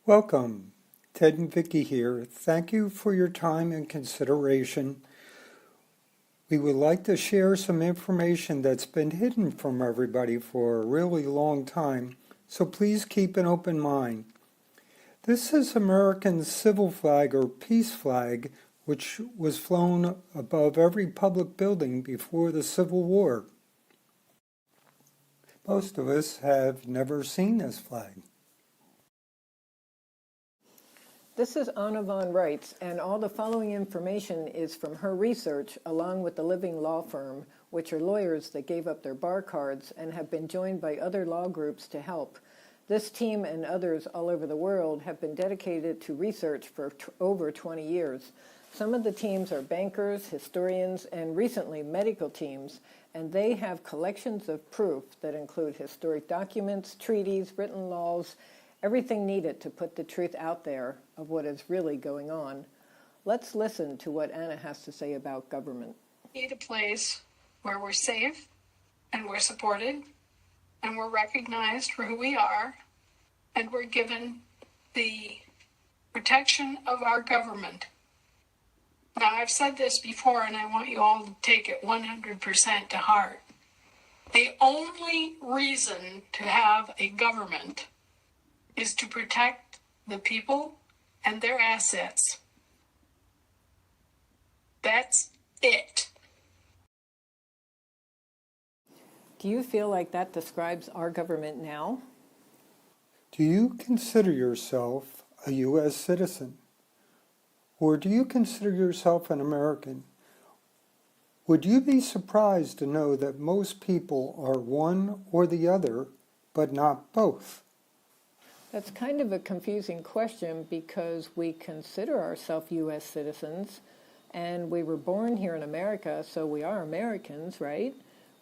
Welcome. Ted and Vicki here. Thank you for your time and consideration. We would like to share some information that's been hidden from everybody for a really long time, so please keep an open mind. This is American civil flag or peace flag, which was flown above every public building before the Civil War. Most of us have never seen this flag. This is Anna von Reitz, and all the following information is from her research along with the Living Law Firm, which are lawyers that gave up their bar cards and have been joined by other law groups to help. This team and others all over the world have been dedicated to research for over 20 years. Some of the teams are bankers, historians, and recently medical teams, and they have collections of proof that include historic documents, treaties, written laws, everything needed to put the truth out there of what is really going on. Let's listen to what Anna has to say about government. We need a place where we're safe and we're supported and we're recognized for who we are and we're given the protection of our government. Now, I've said this before and I want you all to take it 100% to heart. The only reason to have a government is to protect the people and their assets. That's it. Do you feel like that describes our government now? Do you consider yourself a U.S. citizen? Or do you consider yourself an American? Would you be surprised to know that most people are one or the other, but not both? That's kind of a confusing question because we consider ourselves U.S. citizens and we were born here in America, so we are Americans, right?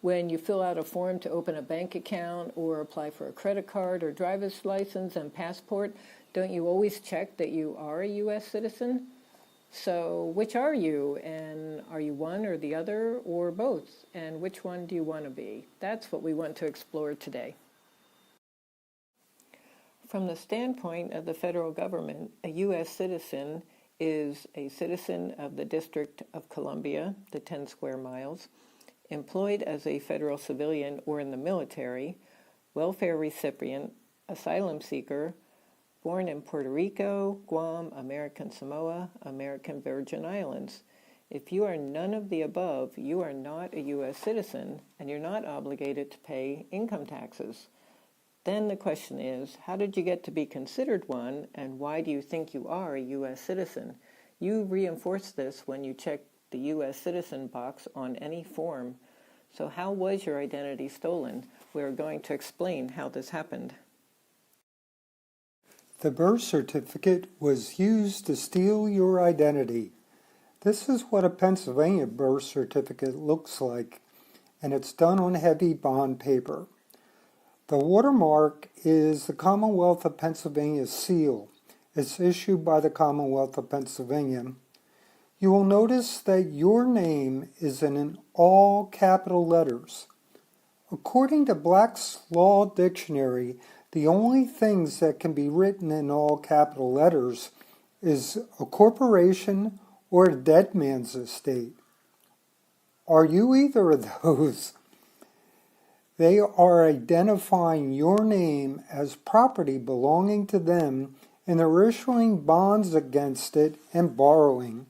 When you fill out a form to open a bank account or apply for a credit card or driver's license and passport, don't you always check that you are a U.S. citizen? So which are you? And are you one or the other or both? And which one do you want to be? That's what we want to explore today. From the standpoint of the federal government, a U.S. citizen is a citizen of the District of Columbia, the 10 square miles, employed as a federal civilian or in the military, welfare recipient, asylum seeker, born in Puerto Rico, Guam, American Samoa, American Virgin Islands. If you are none of the above, you are not a U.S. citizen and you're not obligated to pay income taxes. Then the question is, how did you get to be considered one, and why do you think you are a U.S. citizen? You reinforce this when you check the U.S. citizen box on any form. So how was your identity stolen? We're going to explain how this happened. The birth certificate was used to steal your identity. This is what a Pennsylvania birth certificate looks like, and it's done on heavy bond paper. The watermark is the Commonwealth of Pennsylvania seal. It's issued by the Commonwealth of Pennsylvania. You will notice that your name is in all capital letters. According to Black's Law Dictionary, the only things that can be written in all capital letters is a corporation or a dead man's estate. Are you either of those? They are identifying your name as property belonging to them, and they're issuing bonds against it and borrowing.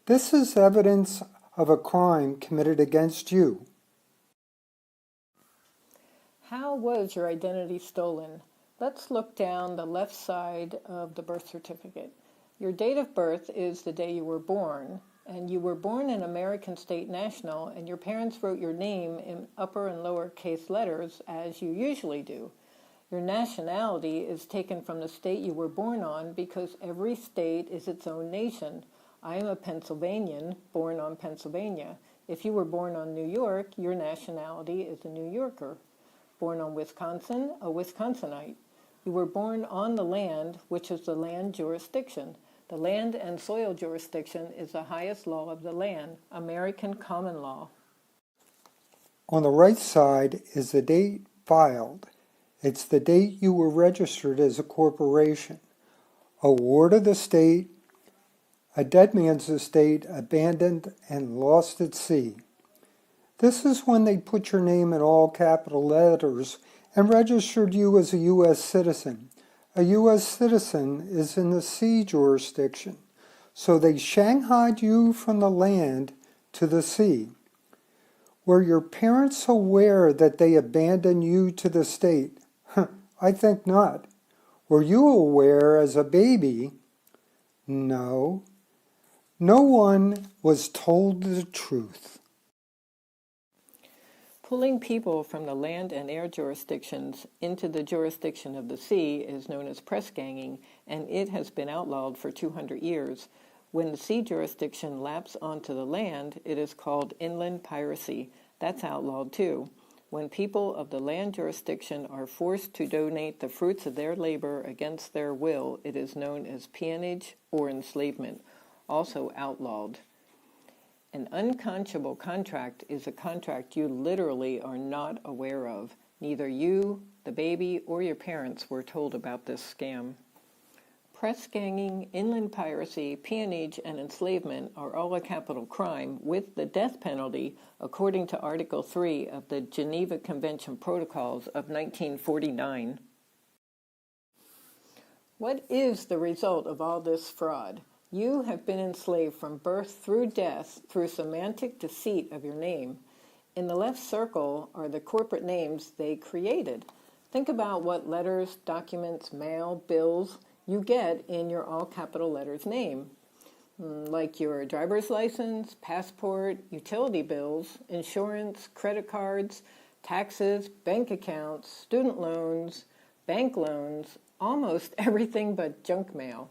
This is evidence of a crime committed against you. How was your identity stolen? Let's look down the left side of the birth certificate. Your date of birth is the day you were born, and you were born in American State National, and your parents wrote your name in upper and lower case letters, as you usually do. Your nationality is taken from the state you were born on because every state is its own nation. I am a Pennsylvanian, born on Pennsylvania. If you were born on New York, your nationality is a New Yorker. Born on Wisconsin, a Wisconsinite. You were born on the land, which is the land jurisdiction. The land and soil jurisdiction is the highest law of the land, American common law. On the right side is the date filed. It's the date you were registered as a corporation. a ward of the state, a dead man's estate, abandoned and lost at sea. This is when they put your name in all capital letters and registered you as a U.S. citizen. A U.S. citizen is in the sea jurisdiction, so they shanghaied you from the land to the sea. Were your parents aware that they abandoned you to the state? I think not. Were you aware as a baby? No. No one was told the truth. Pulling people from the land and air jurisdictions into the jurisdiction of the sea is known as press ganging, and it has been outlawed for 200 years. When the sea jurisdiction laps onto the land, it is called inland piracy. That's outlawed too. When people of the land jurisdiction are forced to donate the fruits of their labor against their will, it is known as peonage or enslavement, also outlawed. An unconscionable contract is a contract you literally are not aware of. Neither you, the baby, or your parents were told about this scam. Press ganging, inland piracy, peonage, and enslavement are all a capital crime with the death penalty according to Article 3 of the Geneva Convention Protocols of 1949. What is the result of all this fraud? You have been enslaved from birth through death through semantic deceit of your name. In the left circle are the corporate names they created. Think about what letters, documents, mail, bills you get in your all capital letters name, like your driver's license, passport, utility bills, insurance, credit cards, taxes, bank accounts, student loans, bank loans, almost everything but junk mail.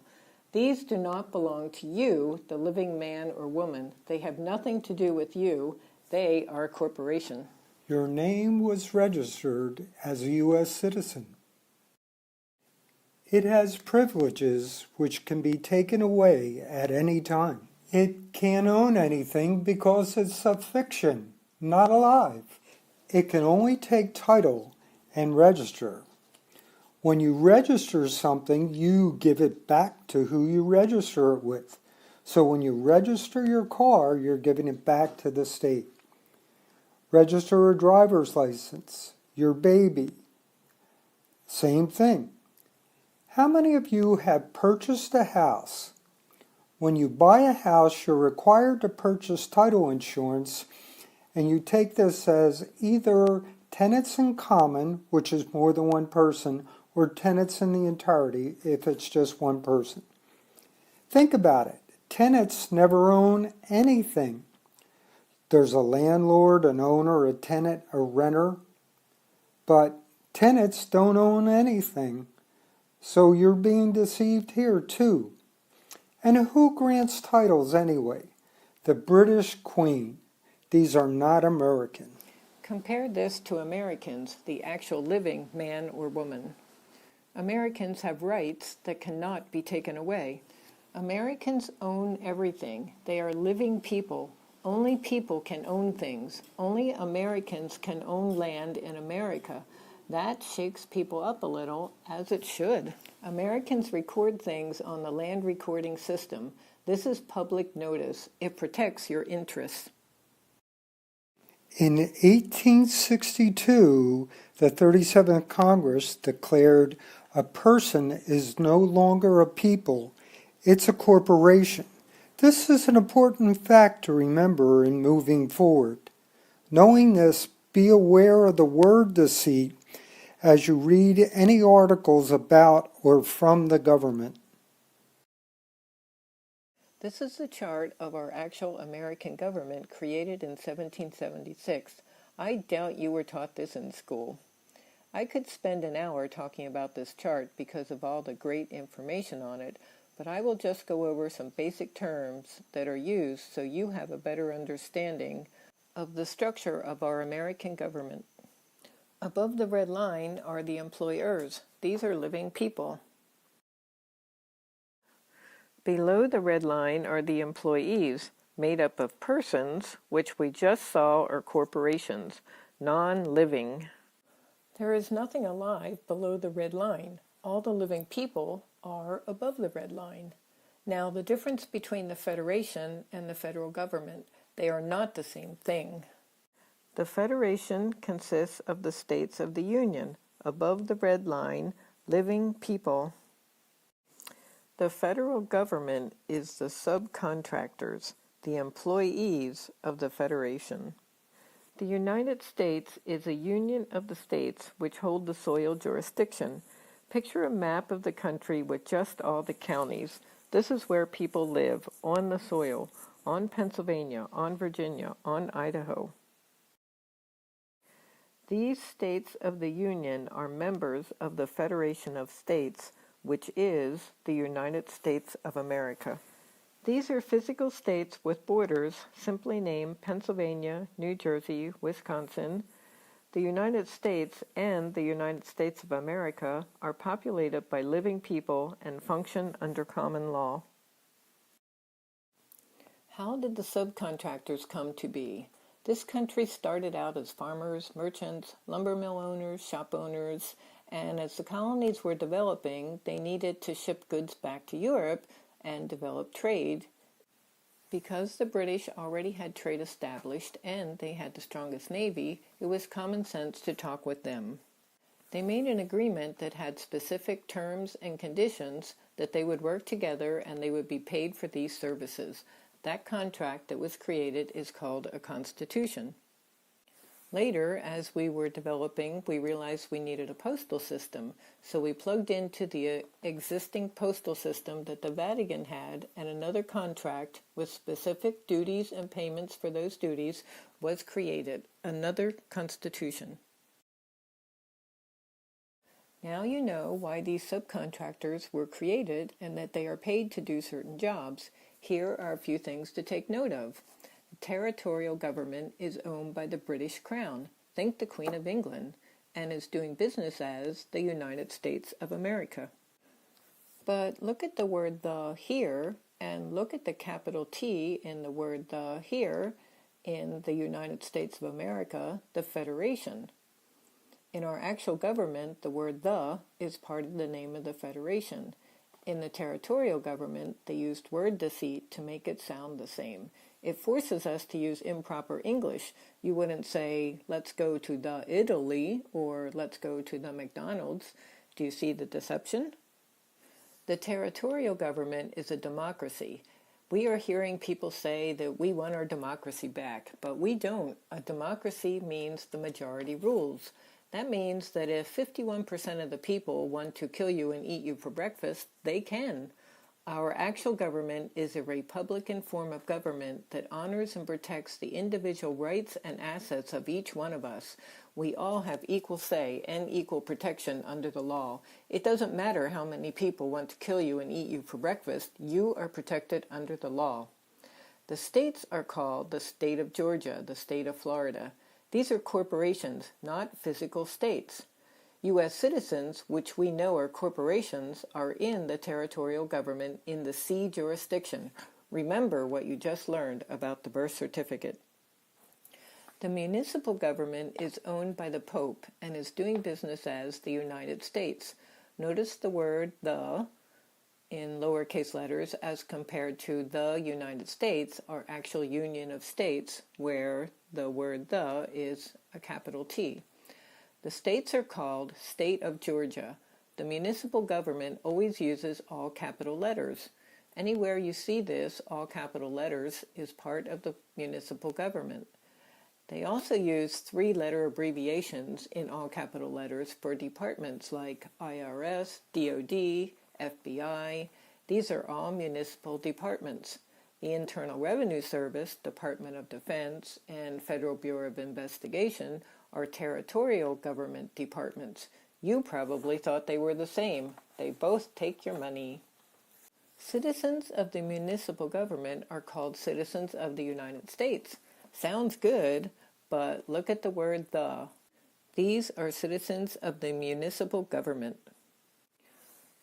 These do not belong to you, the living man or woman. They have nothing to do with you. They are a corporation. Your name was registered as a U.S. citizen. It has privileges which can be taken away at any time. It can't own anything because it's a fiction, not alive. It can only take title and register. When you register something, you give it back to who you register it with. So when you register your car, you're giving it back to the state. Register a driver's license, your baby. Same thing. How many of you have purchased a house? When you buy a house, you're required to purchase title insurance, and you take this as either tenants in common, which is more than one person, or tenants in the entirety if it's just one person. Think about it. Tenants never own anything. There's a landlord, an owner, a tenant, a renter, but tenants don't own anything. So you're being deceived here too. And who grants titles anyway? The British Queen. These are not American. Compare this to Americans, the actual living man or woman. Americans have rights that cannot be taken away. Americans own everything. They are living people. Only people can own things. Only Americans can own land in America. That shakes people up a little, as it should. Americans record things on the land recording system. This is public notice. It protects your interests. In 1862, the 37th Congress declared a person is no longer a people, it's a corporation. This is an important fact to remember in moving forward. Knowing this, be aware of the word deceit as you read any articles about or from the government. This is the chart of our actual American government created in 1776. I doubt you were taught this in school. I could spend an hour talking about this chart because of all the great information on it, but I will just go over some basic terms that are used so you have a better understanding of the structure of our American government. Above the red line are the employers. These are living people. Below the red line are the employees, made up of persons, which we just saw are corporations, non-living. There is nothing alive below the red line. All the living people, are above the red line. Now, the difference between the Federation and the federal government, they are not the same thing. The Federation consists of the states of the Union, above the red line, living people. The federal government is the subcontractors, the employees of the Federation. The United States is a union of the states which hold the soil jurisdiction. Picture a map of the country with just all the counties. This is where people live, on the soil, on Pennsylvania, on Virginia, on Idaho. These states of the Union are members of the Federation of States, which is the United States of America. These are physical states with borders simply named Pennsylvania, New Jersey, Wisconsin. The United States and the United States of America are populated by living people and function under common law. How did the subcontractors come to be? This country started out as farmers, merchants, lumber mill owners, shop owners, and as the colonies were developing, they needed to ship goods back to Europe and develop trade. Because the British already had trade established and they had the strongest navy, it was common sense to talk with them. They made an agreement that had specific terms and conditions that they would work together and they would be paid for these services. That contract that was created is called a constitution. Later, as we were developing, we realized we needed a postal system, so we plugged into the existing postal system that the Vatican had, and another contract with specific duties and payments for those duties was created, another constitution. Now you know why these subcontractors were created and that they are paid to do certain jobs. Here are a few things to take note of. The territorial government is owned by the British Crown, think the Queen of England, and is doing business as the United States of America. But look at the word "the" here, and look at the capital T in the word "the" here in the United States of America, the Federation. In our actual government, the word "the" is part of the name of the Federation. In the territorial government, they used word deceit to make it sound the same. It forces us to use improper English. You wouldn't say, let's go to the Italy, or let's go to the McDonald's. Do you see the deception? The territorial government is a democracy. We are hearing people say that we want our democracy back, but we don't. A democracy means the majority rules. That means that if 51% of the people want to kill you and eat you for breakfast, they can. Our actual government is a republican form of government that honors and protects the individual rights and assets of each one of us. We all have equal say and equal protection under the law. It doesn't matter how many people want to kill you and eat you for breakfast, you are protected under the law. The states are called the state of Georgia, the state of Florida. These are corporations, not physical states. U.S. citizens, which we know are corporations, are in the territorial government in the C jurisdiction. Remember what you just learned about the birth certificate. The municipal government is owned by the Pope and is doing business as the United States. Notice the word "the" in lowercase letters as compared to the United States, our actual Union of States, where the word "the" is a capital T. The states are called State of Georgia. The municipal government always uses all capital letters. Anywhere you see this, all capital letters, is part of the municipal government. They also use 3-letter abbreviations in all capital letters for departments like IRS, DOD, FBI. These are all municipal departments. The Internal Revenue Service, Department of Defense, and Federal Bureau of Investigation are territorial government departments. You probably thought they were the same. They both take your money. Citizens of the municipal government are called citizens of the United States. Sounds good, but look at the word "the." These are citizens of the municipal government.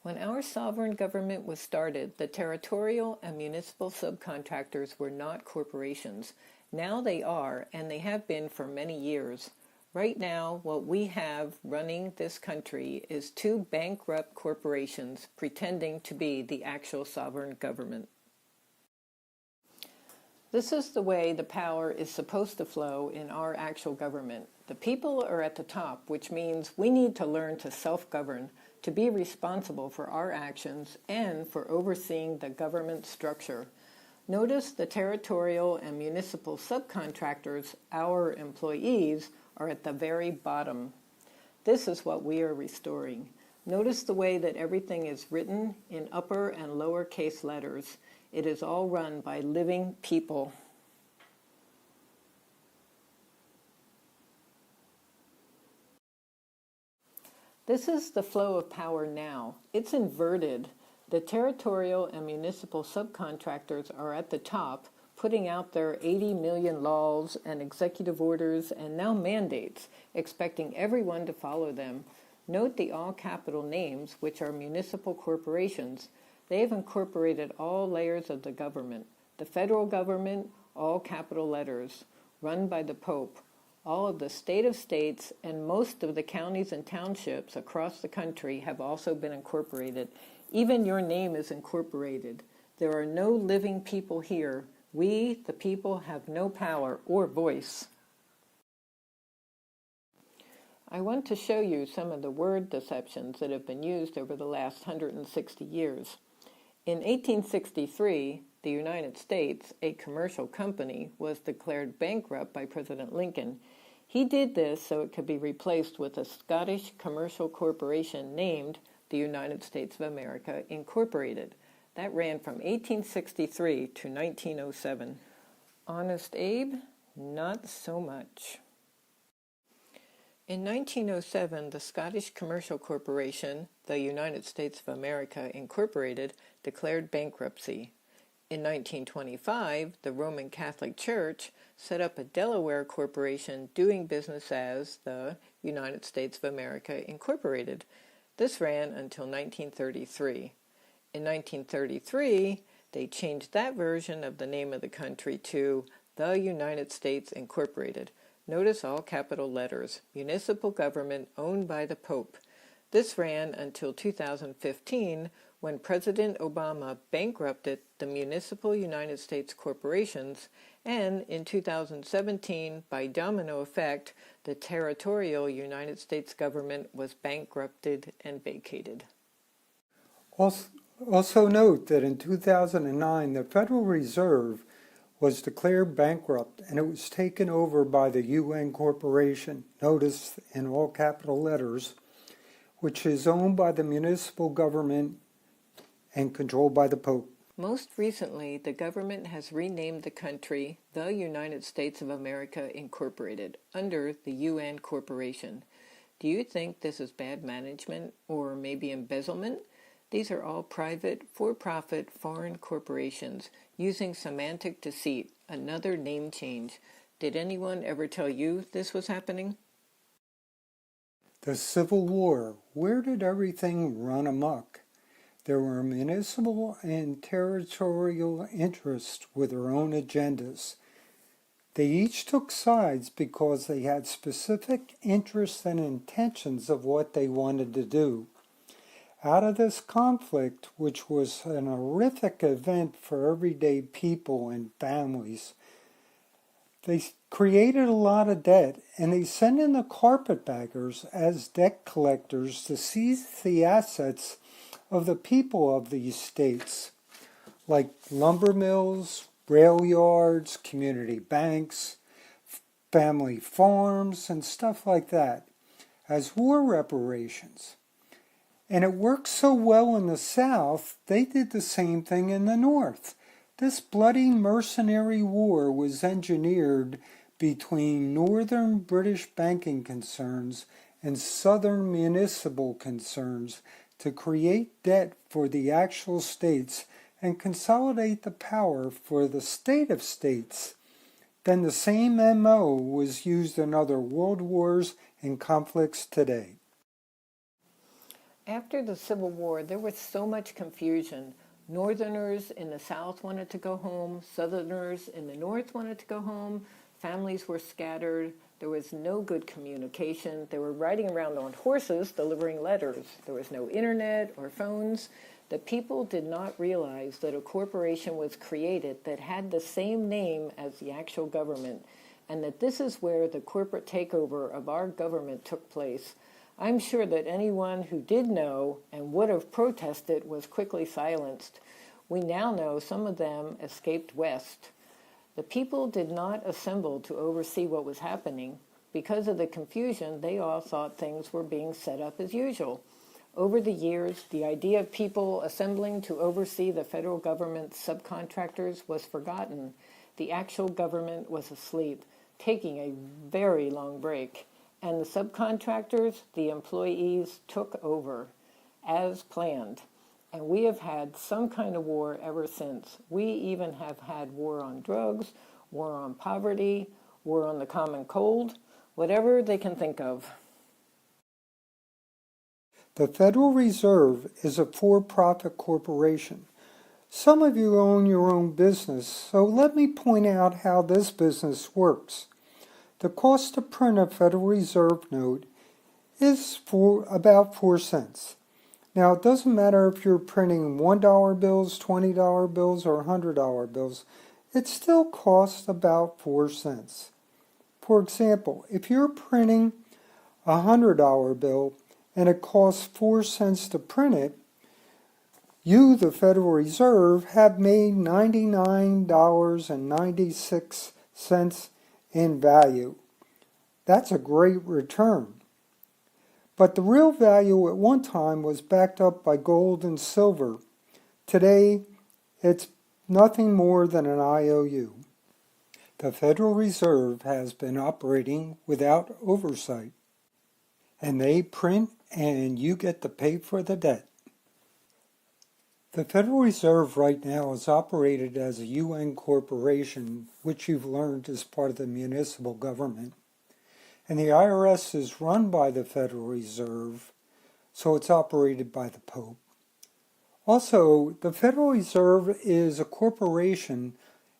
When our sovereign government was started, the territorial and municipal subcontractors were not corporations. Now they are, and they have been for many years. Right now, what we have running this country is two bankrupt corporations pretending to be the actual sovereign government. This is the way the power is supposed to flow in our actual government. The people are at the top, which means we need to learn to self-govern, to be responsible for our actions and for overseeing the government structure. Notice the territorial and municipal subcontractors, our employees, are at the very bottom. This is what we are restoring. Notice the way that everything is written in upper and lower case letters. It is all run by living people. This is the flow of power now. It's inverted. The territorial and municipal subcontractors are at the top, putting out their 80 million laws and executive orders and now mandates, expecting everyone to follow them. Note the all-capital names, which are municipal corporations. They have incorporated all layers of the government. The federal government, all capital letters, run by the Pope. All of the state of states and most of the counties and townships across the country have also been incorporated. Even your name is incorporated. There are no living people here. We, the people, have no power or voice. I want to show you some of the word deceptions that have been used over the last 160 years. In 1863, the United States, a commercial company, was declared bankrupt by President Lincoln. He did this so it could be replaced with a Scottish commercial corporation named the United States of America Incorporated. That ran from 1863 to 1907. Honest Abe? Not so much. In 1907, the Scottish Commercial Corporation, the United States of America Incorporated, declared bankruptcy. In 1925, the Roman Catholic Church set up a Delaware corporation doing business as the United States of America Incorporated. This ran until 1933. In 1933, they changed that version of the name of the country to the United States Incorporated. Notice all capital letters, municipal government owned by the Pope. This ran until 2015, when President Obama bankrupted the municipal United States corporations, and in 2017, by domino effect, the territorial United States government was bankrupted and vacated. Also note that in 2009, the Federal Reserve was declared bankrupt and it was taken over by the UN Corporation, notice in all capital letters, which is owned by the municipal government and controlled by the Pope. Most recently, the government has renamed the country the United States of America Incorporated under the UN Corporation. Do you think this is bad management or maybe embezzlement? These are all private, for-profit foreign corporations using semantic deceit, another name change. Did anyone ever tell you this was happening? The Civil War. Where did everything run amok? There were municipal and territorial interests with their own agendas. They each took sides because they had specific interests and intentions of what they wanted to do. Out of this conflict, which was an horrific event for everyday people and families, they created a lot of debt, and they sent in the carpetbaggers as debt collectors to seize the assets of the people of these states, like lumber mills, rail yards, community banks, family farms, and stuff like that, as war reparations. And it worked so well in the South, they did the same thing in the North. This bloody mercenary war was engineered between northern British banking concerns and southern municipal concerns to create debt for the actual states and consolidate the power for the state of states. Then the same MO was used in other world wars and conflicts today. After the Civil War, there was so much confusion. Northerners in the South wanted to go home, Southerners in the North wanted to go home, families were scattered, There was no good communication. They were riding around on horses delivering letters. There was no internet or phones. The people did not realize that a corporation was created that had the same name as the actual government, and that this is where the corporate takeover of our government took place. I'm sure that anyone who did know and would have protested was quickly silenced. We now know some of them escaped west. The people did not assemble to oversee what was happening. Because of the confusion, they all thought things were being set up as usual. Over the years, the idea of people assembling to oversee the federal government's subcontractors was forgotten. The actual government was asleep, taking a very long break, and the subcontractors, the employees, took over, as planned. And we have had some kind of war ever since. We even have had war on drugs, war on poverty, war on the common cold, whatever they can think of. The Federal Reserve is a for-profit corporation. Some of you own your own business, so let me point out how this business works. The cost to print a Federal Reserve note is about 4 cents. Now, it doesn't matter if you're printing $1 bills, $20 bills, or $100 bills. It still costs about 4 cents. For example, if you're printing a $100 bill and it costs 4 cents to print it, you, the Federal Reserve, have made $99.96 in value. That's a great return. But the real value at one time was backed up by gold and silver. Today, it's nothing more than an IOU. The Federal Reserve has been operating without oversight, and they print and you get to pay for the debt. The Federal Reserve right now is operated as a UN corporation, which you've learned is part of the municipal government. And the IRS is run by the Federal Reserve, so it's operated by the Pope. Also, the Federal Reserve is a corporation,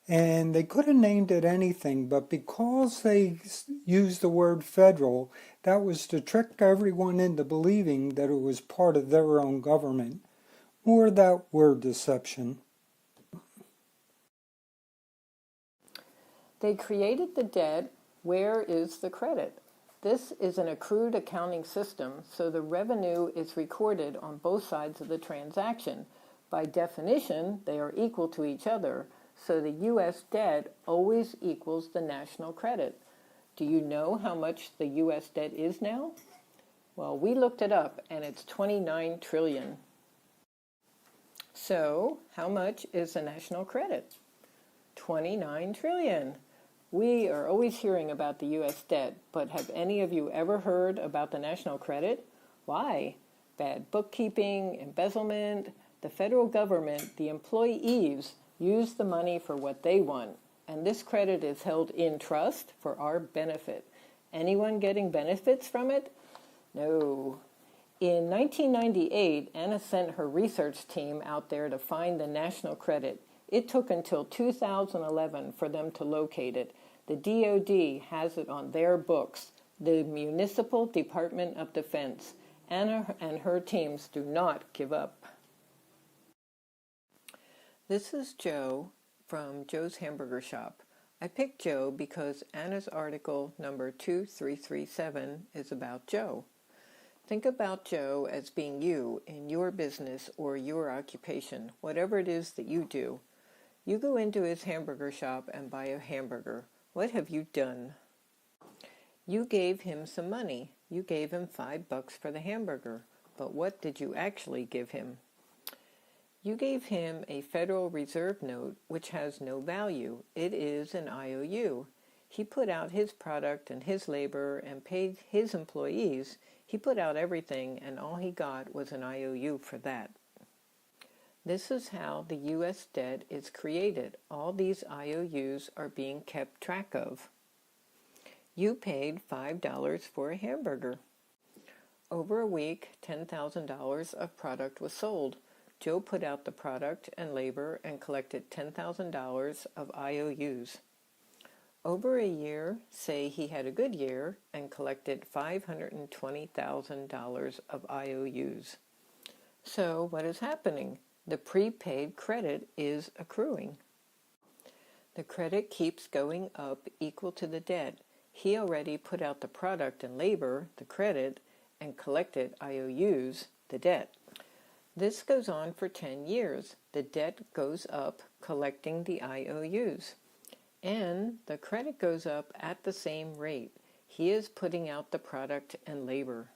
and they could have named it anything, but because they used the word federal, that was to trick everyone into believing that it was part of their own government. More of that word deception. They created the debt. Where is the credit? This is an accrued accounting system, so the revenue is recorded on both sides of the transaction. By definition, they are equal to each other, so the U.S. debt always equals the national credit. Do you know how much the U.S. debt is now? Well, we looked it up, and it's $29 trillion. So, how much is the national credit? $29 trillion. We are always hearing about the U.S. debt, but have any of you ever heard about the national credit? Why? Bad bookkeeping, embezzlement. The federal government, the employees, use the money for what they want, and this credit is held in trust for our benefit. Anyone getting benefits from it? No. In 1998, Anna sent her research team out there to find the national credit. It took until 2011 for them to locate it. The DoD has it on their books, the Municipal Department of Defense. Anna and her teams do not give up. This is Joe from Joe's Hamburger Shop. I picked Joe because Anna's article number 2337 is about Joe. Think about Joe as being you in your business or your occupation, whatever it is that you do. You go into his hamburger shop and buy a hamburger. What have you done? You gave him some money. You gave him $5 for the hamburger. But what did you actually give him? You gave him a Federal Reserve note which has no value. It is an IOU. He put out his product and his labor and paid his employees. He put out everything, and all he got was an IOU for that. This is how the U.S. debt is created. All these IOUs are being kept track of. You paid $5 for a hamburger. Over a week, $10,000 of product was sold. Joe put out the product and labor and collected $10,000 of IOUs. Over a year, say he had a good year and collected $520,000 of IOUs. So what is happening? The prepaid credit is accruing. The credit keeps going up equal to the debt. He already put out the product and labor, the credit, and collected IOUs, the debt. This goes on for 10 years. The debt goes up, collecting the IOUs. And the credit goes up at the same rate. He is putting out the product and labor.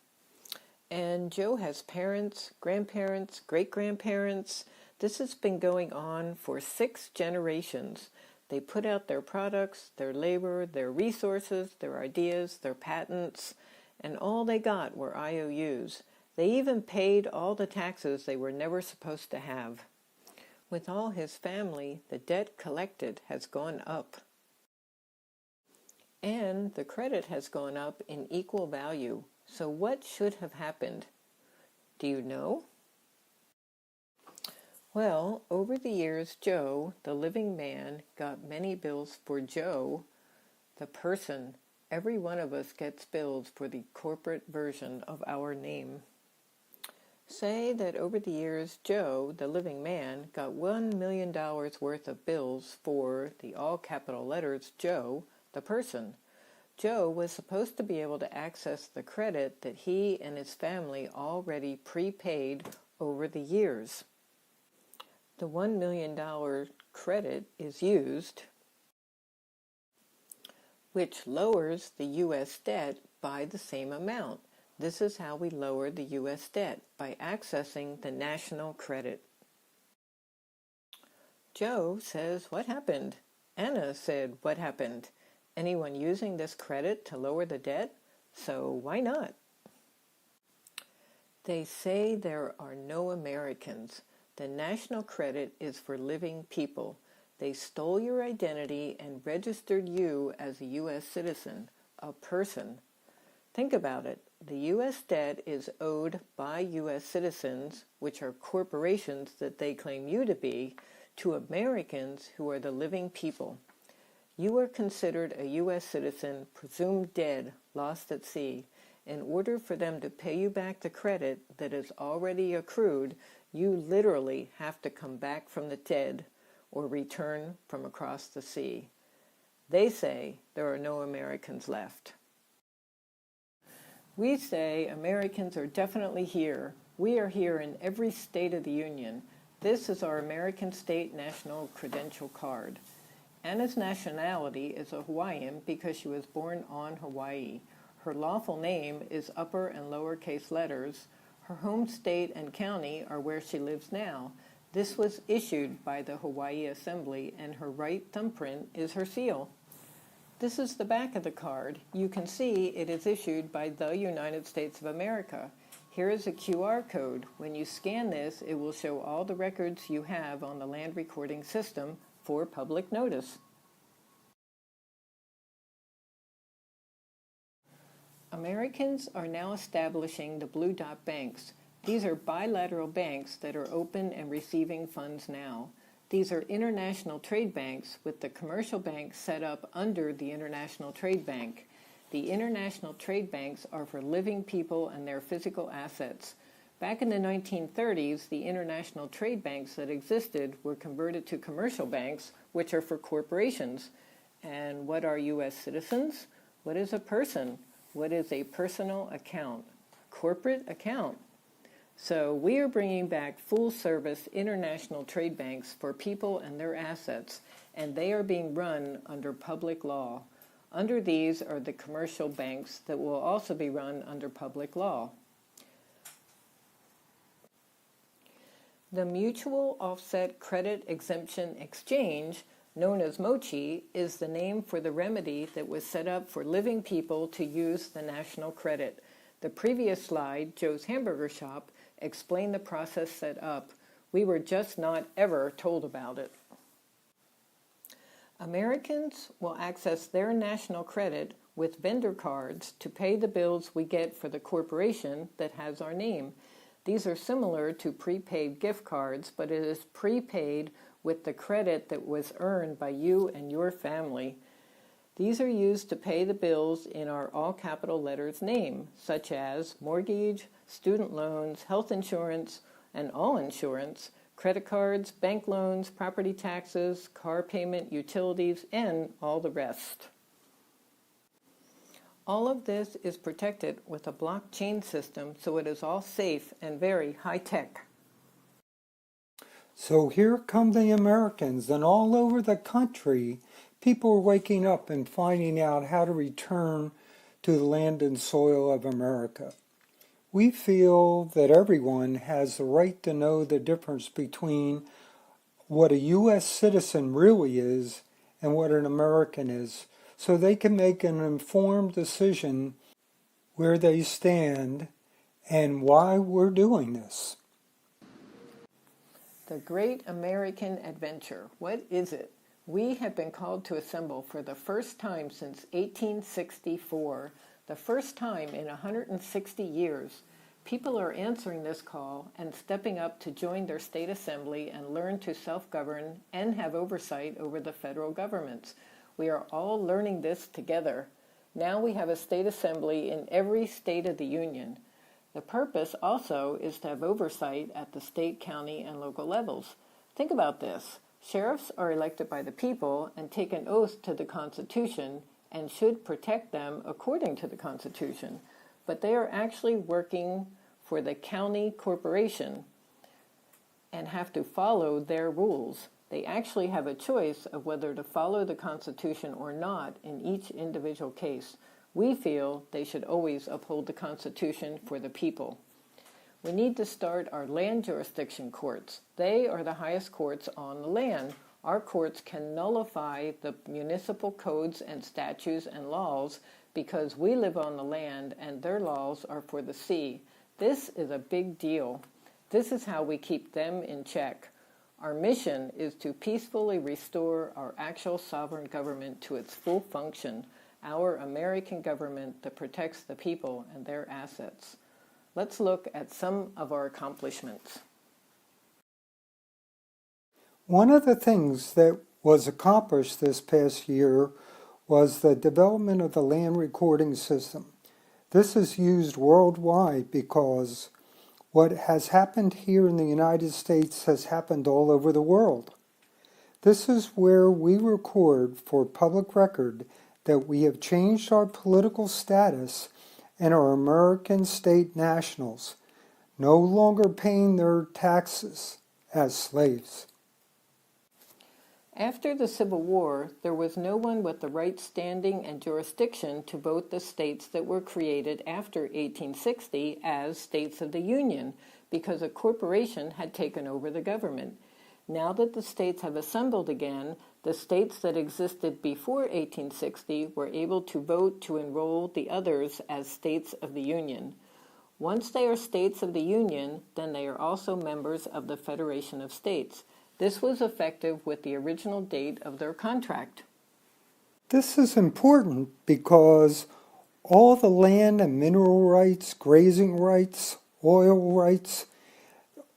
And Joe has parents, grandparents, great-grandparents. This has been going on for 6 generations. They put out their products, their labor, their resources, their ideas, their patents, and all they got were IOUs. They even paid all the taxes they were never supposed to have. With all his family, the debt collected has gone up. And the credit has gone up in equal value. So what should have happened? Do you know? Well, over the years, Joe, the living man, got many bills for Joe, the person. Every one of us gets bills for the corporate version of our name. Say that over the years, Joe, the living man, got $1 million worth of bills for the all capital letters Joe, the person. Joe was supposed to be able to access the credit that he and his family already prepaid over the years. The $1 million credit is used, which lowers the U.S. debt by the same amount. This is how we lower the U.S. debt, by accessing the national credit. Joe says, "What happened?" Anna said, "What happened? Anyone using this credit to lower the debt? So why not?" They say there are no Americans. The national credit is for living people. They stole your identity and registered you as a U.S. citizen, a person. Think about it. The U.S. debt is owed by U.S. citizens, which are corporations that they claim you to be, to Americans who are the living people. You are considered a U.S. citizen, presumed dead, lost at sea. In order for them to pay you back the credit that is already accrued, you literally have to come back from the dead or return from across the sea. They say there are no Americans left. We say Americans are definitely here. We are here in every state of the Union. This is our American State National Credential Card. Anna's nationality is a Hawaiian because she was born on Hawaii. Her lawful name is upper and lowercase letters. Her home state and county are where she lives now. This was issued by the Hawaii Assembly, and her right thumbprint is her seal. This is the back of the card. You can see it is issued by the United States of America. Here is a QR code. When you scan this, it will show all the records you have on the land recording system for public notice. Americans are now establishing the Blue Dot banks. These are bilateral banks that are open and receiving funds now. These are international trade banks with the commercial banks set up under the International Trade Bank. The international trade banks are for living people and their physical assets. Back in the 1930s, the international trade banks that existed were converted to commercial banks, which are for corporations. And what are U.S. citizens? What is a person? What is a personal account? Corporate account. So we are bringing back full-service international trade banks for people and their assets, and they are being run under public law. Under these are the commercial banks that will also be run under public law. The Mutual Offset Credit Exemption Exchange, known as MOCHI, is the name for the remedy that was set up for living people to use the national credit. The previous slide, Joe's Hamburger Shop, explained the process set up. We were just not ever told about it. Americans will access their national credit with vendor cards to pay the bills we get for the corporation that has our name. These are similar to prepaid gift cards, but it is prepaid with the credit that was earned by you and your family. These are used to pay the bills in our all capital letters name, such as mortgage, student loans, health insurance, and all insurance, credit cards, bank loans, property taxes, car payment, utilities, and all the rest. All of this is protected with a blockchain system, so it is all safe and very high-tech. So here come the Americans, and all over the country, people are waking up and finding out how to return to the land and soil of America. We feel that everyone has the right to know the difference between what a U.S. citizen really is and what an American is, so they can make an informed decision where they stand and why we're doing this. The Great American Adventure. What is it? We have been called to assemble for the first time since 1864, the first time in 160 years. People are answering this call and stepping up to join their state assembly and learn to self-govern and have oversight over the federal governments. We are all learning this together. Now we have a state assembly in every state of the union. The purpose also is to have oversight at the state, county, and local levels. Think about this. Sheriffs are elected by the people and take an oath to the Constitution and should protect them according to the Constitution. But they are actually working for the county corporation and have to follow their rules. They actually have a choice of whether to follow the Constitution or not in each individual case. We feel they should always uphold the Constitution for the people. We need to start our land jurisdiction courts. They are the highest courts on the land. Our courts can nullify the municipal codes and statutes and laws because we live on the land and their laws are for the sea. This is a big deal. This is how we keep them in check. Our mission is to peacefully restore our actual sovereign government to its full function, our American government that protects the people and their assets. Let's look at some of our accomplishments. One of the things that was accomplished this past year was the development of the land recording system. This is used worldwide because what has happened here in the United States has happened all over the world. This is where we record for public record that we have changed our political status and are American state nationals, no longer paying their taxes as slaves. After the Civil War, there was no one with the right standing and jurisdiction to vote the states that were created after 1860 as states of the Union because a corporation had taken over the government. Now that the states have assembled again, the states that existed before 1860 were able to vote to enroll the others as states of the Union. Once they are states of the Union, then they are also members of the Federation of States. This was effective with the original date of their contract. This is important because all the land and mineral rights, grazing rights, oil rights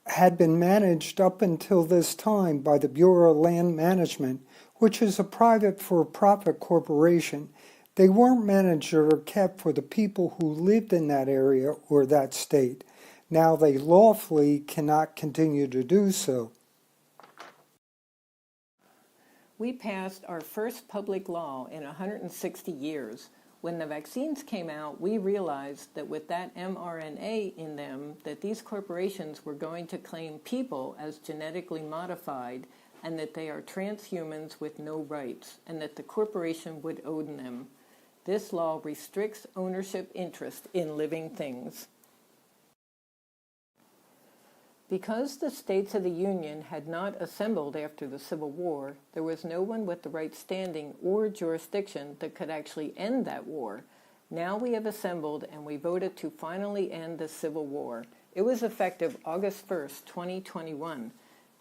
had been managed up until this time by the Bureau of Land Management, which is a private for-profit corporation. They weren't managed or kept for the people who lived in that area or that state. Now they lawfully cannot continue to do so. We passed our first public law in 160 years. When the vaccines came out, we realized that with that mRNA in them, that these corporations were going to claim people as genetically modified and that they are transhumans with no rights and that the corporation would own them. This law restricts ownership interest in living things. Because the states of the Union had not assembled after the Civil War, there was no one with the right standing or jurisdiction that could actually end that war. Now we have assembled and we voted to finally end the Civil War. It was effective August 1st, 2021.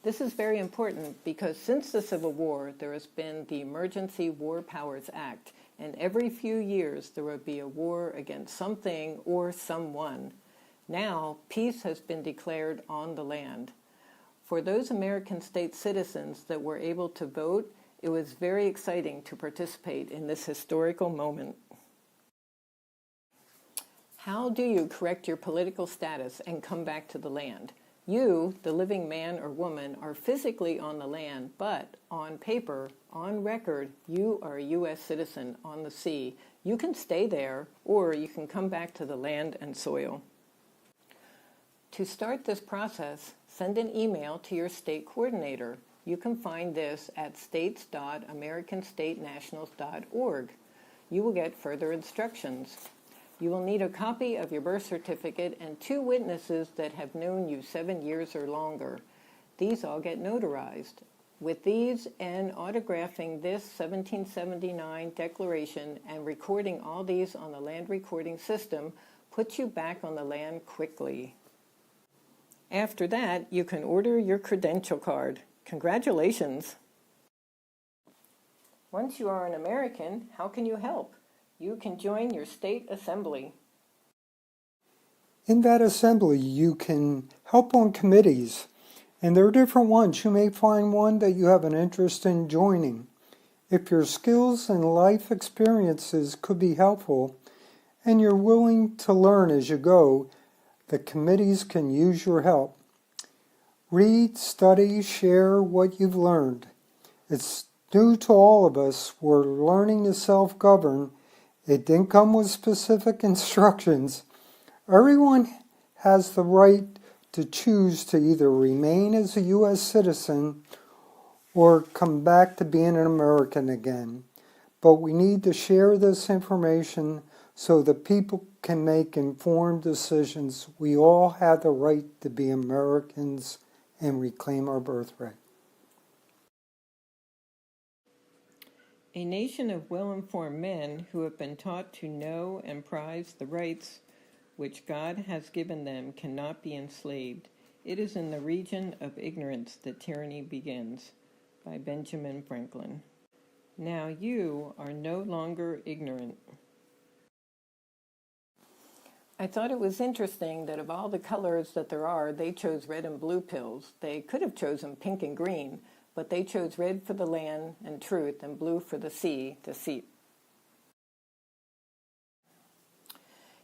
This is very important because since the Civil War, there has been the Emergency War Powers Act, and every few years there would be a war against something or someone. Now, peace has been declared on the land. For those American state citizens that were able to vote, It was very exciting to participate in this historical moment. How do you correct your political status and come back to the land? You, the living man or woman, are physically on the land, but on paper, on record, you are a U.S. citizen on the sea. You can stay there, or you can come back to the land and soil. To start this process, send an email to your state coordinator. You can find this at states.americanstatenationals.org. You will get further instructions. You will need a copy of your birth certificate and 2 witnesses that have known you 7 years or longer. These all get notarized. With these and autographing this 1779 declaration and recording all these on the land recording system puts you back on the land quickly. After that, you can order your credential card. Congratulations! Once you are an American, how can you help? You can join your state assembly. In that assembly, you can help on committees, and there are different ones. You may find one that you have an interest in joining. If your skills and life experiences could be helpful, and you're willing to learn as you go, the committees can use your help. Read, study, share what you've learned. It's new to all of us. We're learning to self-govern. It didn't come with specific instructions. Everyone has the right to choose to either remain as a U.S. citizen or come back to being an American again. But we need to share this information so that people can make informed decisions. We all have the right to be Americans and reclaim our birthright. A nation of well-informed men who have been taught to know and prize the rights which God has given them cannot be enslaved. It is in the region of ignorance that tyranny begins. By Benjamin Franklin. Now you are no longer ignorant. I thought it was interesting that of all the colors that there are, they chose red and blue pills. They could have chosen pink and green, but they chose red for the land and truth and blue for the sea, deceit.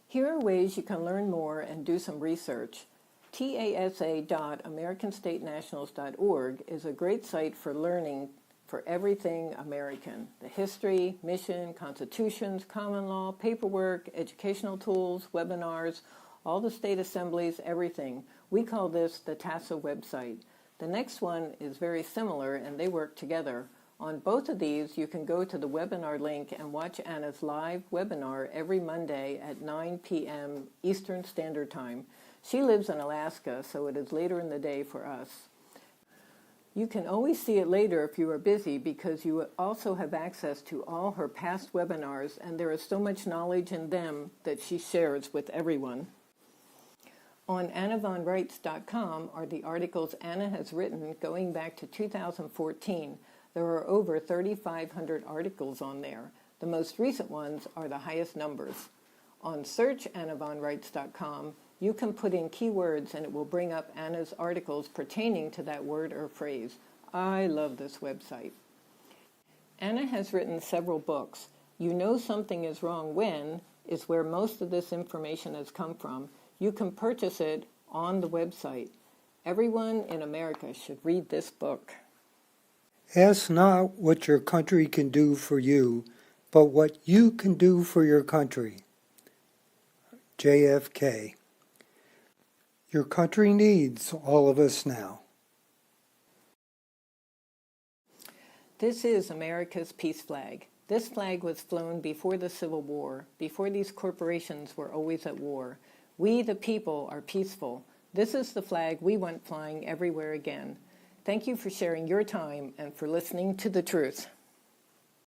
Here are ways you can learn more and do some research. TASA.AmericanStateNationals.org is a great site for learning for everything American. The history, mission, constitutions, common law, paperwork, educational tools, webinars, all the state assemblies, everything. We call this the TASA website. The next one is very similar, and they work together. On both of these, you can go to the webinar link and watch Anna's live webinar every Monday at 9 p.m. Eastern Standard Time. She lives in Alaska, so it is later in the day for us. You can always see it later if you are busy because you also have access to all her past webinars, and there is so much knowledge in them that she shares with everyone. On AnnaVonRights.com are the articles Anna has written going back to 2014. There are over 3,500 articles on there. The most recent ones are the highest numbers. On SearchAnnaVonRights.com, you can put in keywords and it will bring up Anna's articles pertaining to that word or phrase. I love this website. Anna has written several books. You Know Something is Wrong When is where most of this information has come from. You can purchase it on the website. Everyone in America should read this book. Ask not what your country can do for you, but what you can do for your country. JFK. Your country needs all of us now. This is America's peace flag. This flag was flown before the Civil War, before these corporations were always at war. We, the people, are peaceful. This is the flag we want flying everywhere again. Thank you for sharing your time and for listening to the truth.